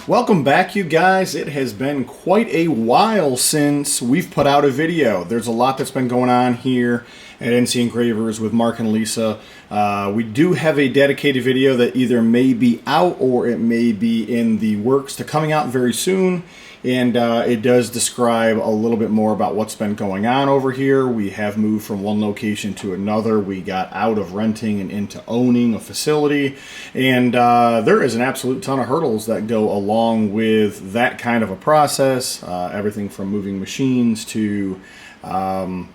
Welcome back, you guys. It has been quite a while since we've put out a video. There's a lot that's been going on here at NCEngravers with Mark and Lisa. We do have a dedicated video that either may be out or it may be in the works to coming out very soon. And it does describe a little bit more about what's been going on over here. We have moved from one location to another. We got out of renting and into owning a facility. And there is an absolute ton of hurdles that go along with that kind of a process. Everything from moving machines to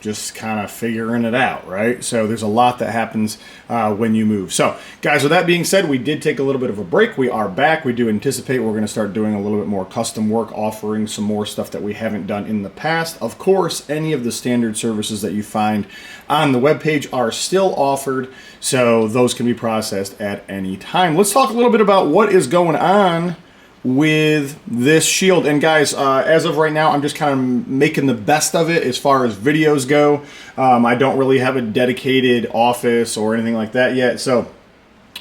just kind of figuring it out, right? So there's a lot that happens when you move. So guys, with that being said, we did take a little bit of a break. We are back. We do anticipate we're going to start doing a little bit more custom work, offering some more stuff that we haven't done in the past. Of course, any of the standard services that you find on the webpage are still offered, so those can be processed at any time. Let's talk a little bit about what is going on with this shield. And guys, as of right now, I'm just kind of making the best of it as far as videos go. I don't really have a dedicated office or anything like that yet, so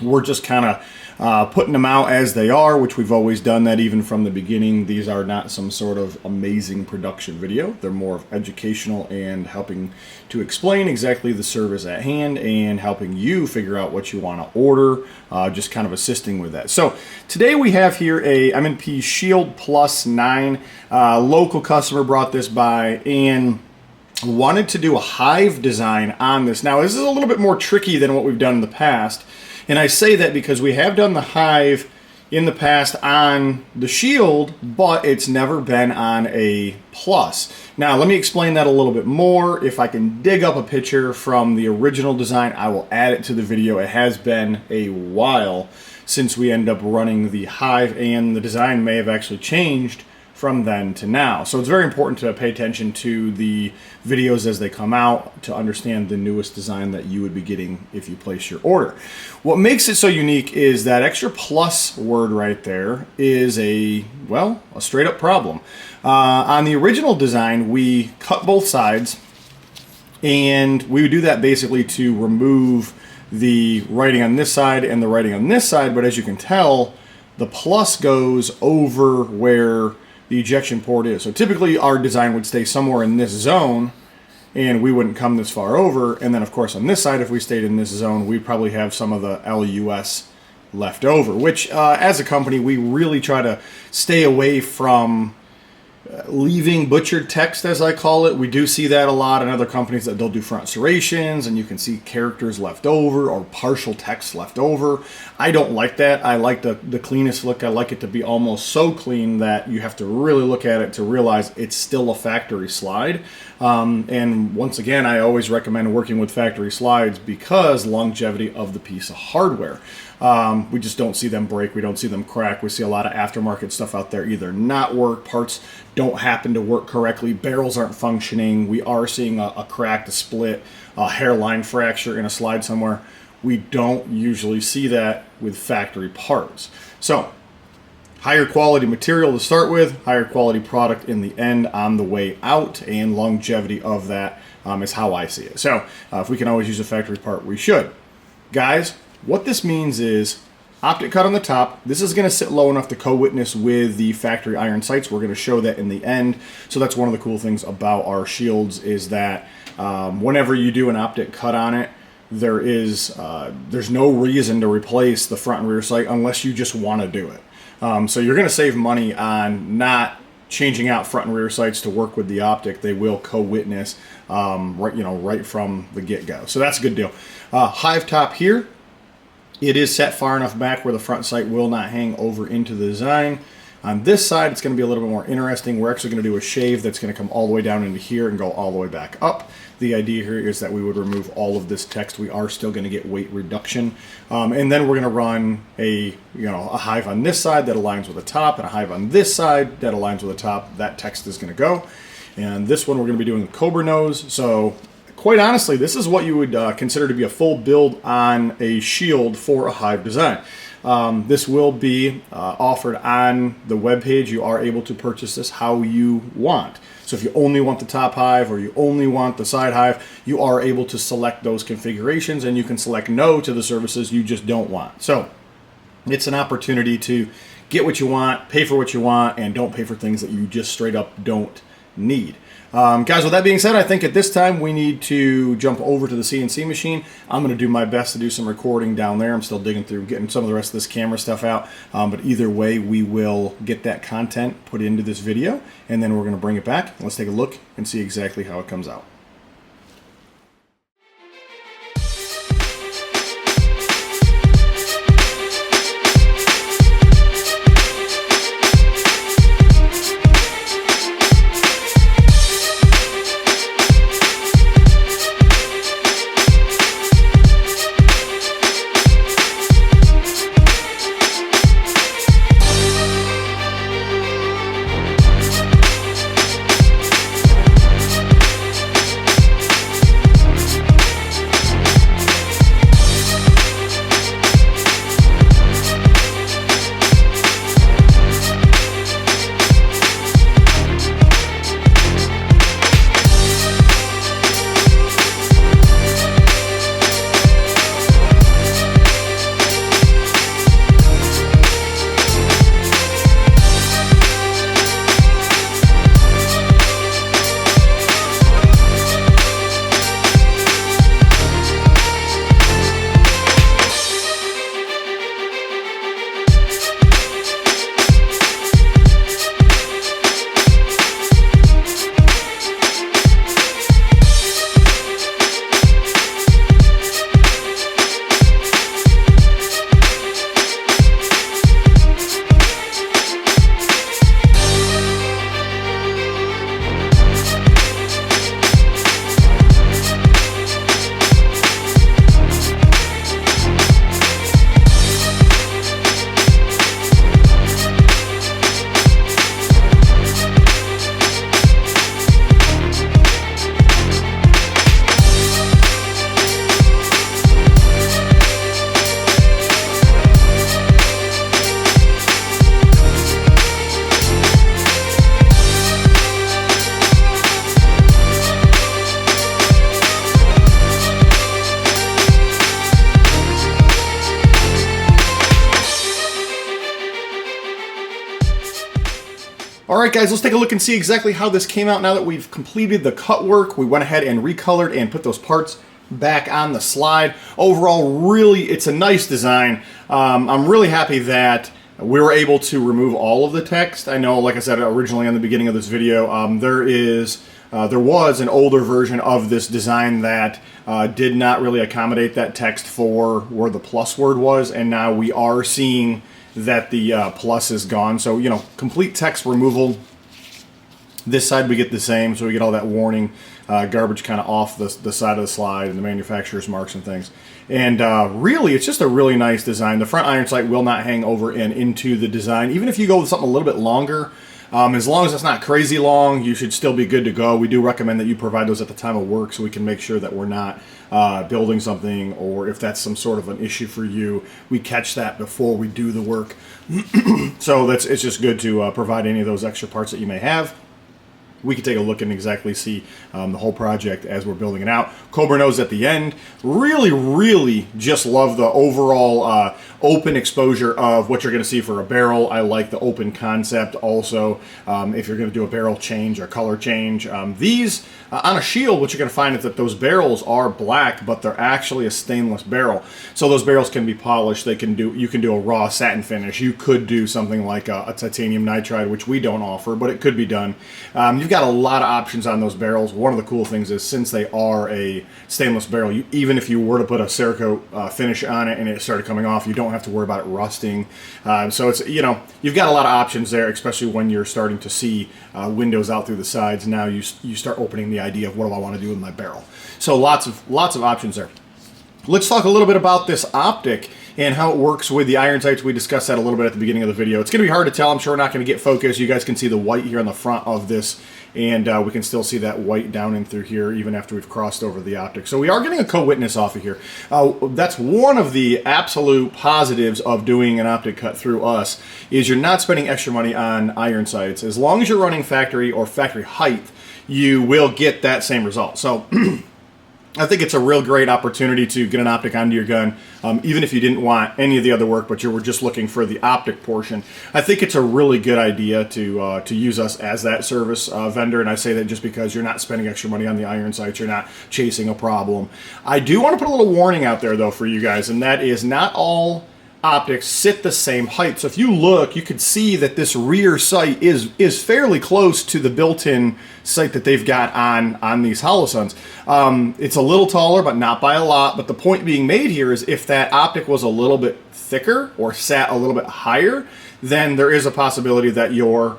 we're just kind of putting them out as they are, which we've always done that even from the beginning. These are not some sort of amazing production video. They're more of educational and helping to explain exactly the service at hand and helping you figure out what you want to order, just kind of assisting with that. So today we have here a M&P Shield Plus 9. Local customer brought this by and wanted to do a Hive design on this. Now this is a little bit more tricky than what we've done in the past. And I say that because we have done the Hive in the past on the Shield, but it's never been on a Plus. Now, let me explain that a little bit more. If I can dig up a picture from the original design, I will add it to the video. It has been a while since we end up running the Hive, and the design may have actually changed from then to now. So it's very important to pay attention to the videos as they come out to understand the newest design that you would be getting if you place your order. What makes it so unique is that extra plus word right there is a straight up problem. On the original design, we cut both sides, and we would do that basically to remove the writing on this side and the writing on this side, but as you can tell, the plus goes over where the ejection port is. So typically our design would stay somewhere in this zone and we wouldn't come this far over. And then of course on this side, if we stayed in this zone, we'd probably have some of the LUS left over, which as a company, we really try to stay away from leaving butchered text, as I call it. We do see that a lot in other companies that they'll do front serrations and you can see characters left over or partial text left over. I don't like that. I like the cleanest look. I like it to be almost so clean that you have to really look at it to realize it's still a factory slide. And once again, I always recommend working with factory slides because longevity of the piece of hardware. We just don't see them break. We don't see them crack. We see a lot of aftermarket stuff out there either not work, parts don't happen to work correctly, barrels aren't functioning. We are seeing a crack, a split, a hairline fracture in a slide somewhere. We don't usually see that with factory parts. So higher quality material to start with, higher quality product in the end on the way out, and longevity of that is how I see it. So if we can always use a factory part, we should. Guys, what this means is optic cut on the top. This is going to sit low enough to co-witness with the factory iron sights. We're going to show that in the end. So that's one of the cool things about our shields is that whenever you do an optic cut on it, there's no reason to replace the front and rear sight unless you just want to do it. So you're going to save money on not changing out front and rear sights to work with the optic. They will co-witness right from the get-go. So that's a good deal. Hive top here. It is set far enough back where the front sight will not hang over into the design. On this side, it's going to be a little bit more interesting. We're actually going to do a shave that's going to come all the way down into here and go all the way back up. The idea here is that we would remove all of this text. We are still going to get weight reduction. And then we're going to run a Hive on this side that aligns with the top, and a Hive on this side that aligns with the top. That text is going to go. And this one we're going to be doing a Cobra nose. So quite honestly, this is what you would consider to be a full build on a shield for a Hive design. This will be offered on the webpage. You are able to purchase this how you want. So if you only want the top Hive or you only want the side Hive, you are able to select those configurations, and you can select no to the services you just don't want. So it's an opportunity to get what you want, pay for what you want, and don't pay for things that you just straight up don't need. Guys, with that being said, I think at this time we need to jump over to the CNC machine. I'm going to do my best to do some recording down there. I'm still digging through getting some of the rest of this camera stuff out. But either way, we will get that content put into this video, and then we're going to bring it back. Let's take a look and see exactly how it comes out. Alright guys, let's take a look and see exactly how this came out now that we've completed the cut work. We went ahead and recolored and put those parts back on the slide. Overall, really, it's a nice design. I'm really happy that we were able to remove all of the text. I know, like I said originally in the beginning of this video, there was an older version of this design that did not really accommodate that text for where the plus word was, and now we are seeing that the plus is gone. So, you know, complete text removal. This side we get the same, so we get all that warning garbage kind of off the side of the slide and the manufacturer's marks and things. And really, it's just a really nice design. The front iron sight will not hang over and into the design. Even if you go with something a little bit longer, as long as it's not crazy long, you should still be good to go. We do recommend that you provide those at the time of work so we can make sure that we're not building something, or if that's some sort of an issue for you, we catch that before we do the work. So it's just good to provide any of those extra parts that you may have. We can take a look and exactly see the whole project as we're building it out. Cobra nose at the end. Really, really just love the overall open exposure of what you're going to see for a barrel. I like the open concept also. If you're going to do a barrel change or color change. These, on a shield, what you're going to find is that those barrels are black, but they're actually a stainless barrel. So those barrels can be polished. You can do a raw satin finish. You could do something like a titanium nitride, which we don't offer, but it could be done. You've got a lot of options on those barrels. One of the cool things is, since they are a stainless barrel, even if you were to put a Cerakote finish on it and it started coming off, you don't have to worry about it rusting. So it's, you know, you've got a lot of options there, especially when you're starting to see windows out through the sides. Now you start opening the idea of what do I want to do with my barrel. So lots of options there. Let's talk a little bit about this optic and how it works with the iron sights. We discussed that a little bit at the beginning of the video. It's going to be hard to tell. I'm sure we're not going to get focus. You guys can see the white here on the front of this, and we can still see that white down in through here even after we've crossed over the optic. So we are getting a co-witness off of here. That's one of the absolute positives of doing an optic cut through us, is you're not spending extra money on iron sights. As long as you're running factory or factory height, you will get that same result. So I think it's a real great opportunity to get an optic onto your gun, even if you didn't want any of the other work, but you were just looking for the optic portion. I think it's a really good idea to use us as that service vendor, and I say that just because you're not spending extra money on the iron sights, you're not chasing a problem. I do want to put a little warning out there, though, for you guys, and that is not all optics sit the same height. So if you look, you could see that this rear sight is fairly close to the built-in sight that they've got on these Holosuns. It's a little taller, but not by a lot. But the point being made here is if that optic was a little bit thicker or sat a little bit higher, then there is a possibility that your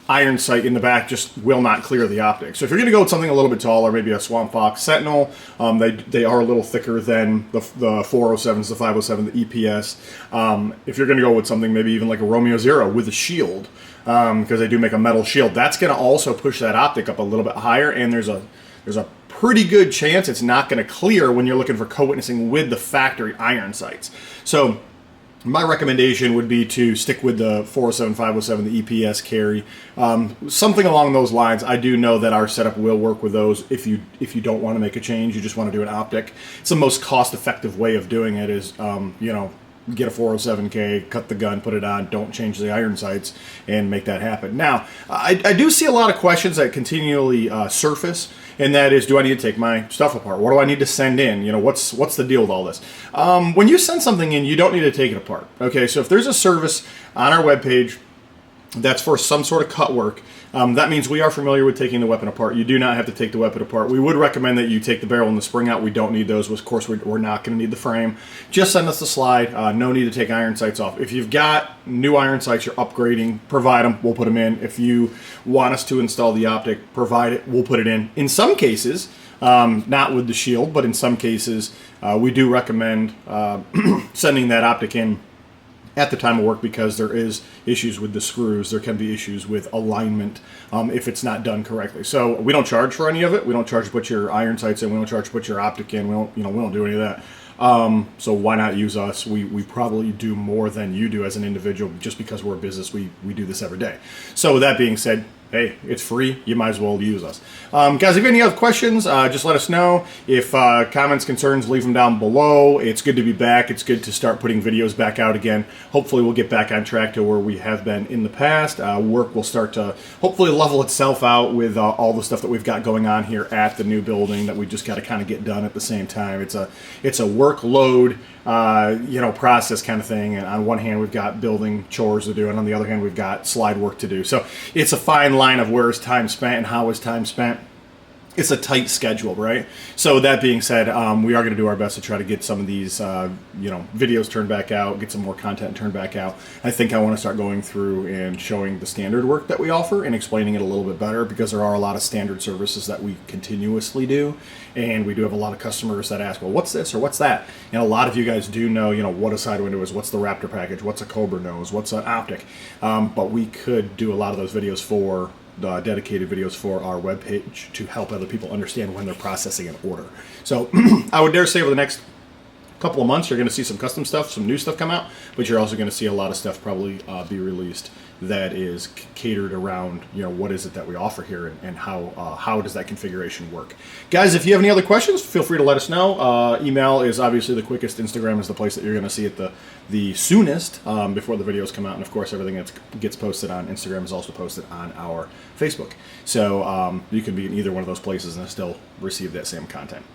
iron sight in the back just will not clear the optic. So if you're going to go with something a little bit taller, maybe a Swamp Fox Sentinel, they are a little thicker than the 407s, the 507, the EPS. If you're going to go with something maybe even like a Romeo Zero with a shield, because they do make a metal shield, that's going to also push that optic up a little bit higher, and there's a pretty good chance it's not going to clear when you're looking for co-witnessing with the factory iron sights. So my recommendation would be to stick with the 407, 507, the EPS carry, something along those lines. I do know that our setup will work with those. If you don't want to make a change, you just want to do an optic. It's the most cost-effective way of doing it. Is get a 407K, cut the gun, put it on, don't change the iron sights, and make that happen. Now, I do see a lot of questions that continually surface, and that is, do I need to take my stuff apart? What do I need to send in? What's the deal with all this? When you send something in, you don't need to take it apart. Okay, so if there's a service on our webpage that's for some sort of cut work, that means we are familiar with taking the weapon apart. You do not have to take the weapon apart. We would recommend that you take the barrel and the spring out. We don't need those. Of course, we're not going to need the frame. Just send us the slide. No need to take iron sights off. If you've got new iron sights you're upgrading, provide them. We'll put them in. If you want us to install the optic, provide it. We'll put it in. In some cases, not with the shield, but in some cases, we do recommend sending that optic in at the time of work, because there is issues with the screws. There can be issues with alignment if it's not done correctly. So we don't charge for any of it. We don't charge to put your iron sights in. We don't charge to put your optic in. We don't do any of that. So why not use us? We probably do more than you do as an individual, just because we're a business. We do this every day. So with that being said, hey, it's free. You might as well use us. Guys, if you have any other questions, just let us know. If comments, concerns, leave them down below. It's good to be back. It's good to start putting videos back out again. Hopefully we'll get back on track to where we have been in the past. Work will start to hopefully level itself out with all the stuff that we've got going on here at the new building that we just got to kind of get done at the same time. It's a workload process kind of thing. And on one hand, we've got building chores to do, and on the other hand, we've got slide work to do. So it's a fine line of where is time spent and how is time spent. It's a tight schedule, right? So that being said, we are going to do our best to try to get some of these, videos turned back out, get some more content turned back out. I think I want to start going through and showing the standard work that we offer and explaining it a little bit better, because there are a lot of standard services that we continuously do, and we do have a lot of customers that ask, well, what's this or what's that? And a lot of you guys do know, what a side window is, what's the Raptor package, what's a Cobra nose, what's an optic, but we could do a lot of those videos for dedicated videos for our webpage to help other people understand when they're processing an order. So I would dare say over the next couple of months, you're going to see some custom stuff, some new stuff come out, but you're also going to see a lot of stuff probably be released that is catered around, what is it that we offer here, and how does that configuration work. Guys, if you have any other questions, feel free to let us know. Email is obviously the quickest. Instagram is the place that you're going to see it the soonest before the videos come out. And of course, everything that gets posted on Instagram is also posted on our Facebook. So you can be in either one of those places and still receive that same content.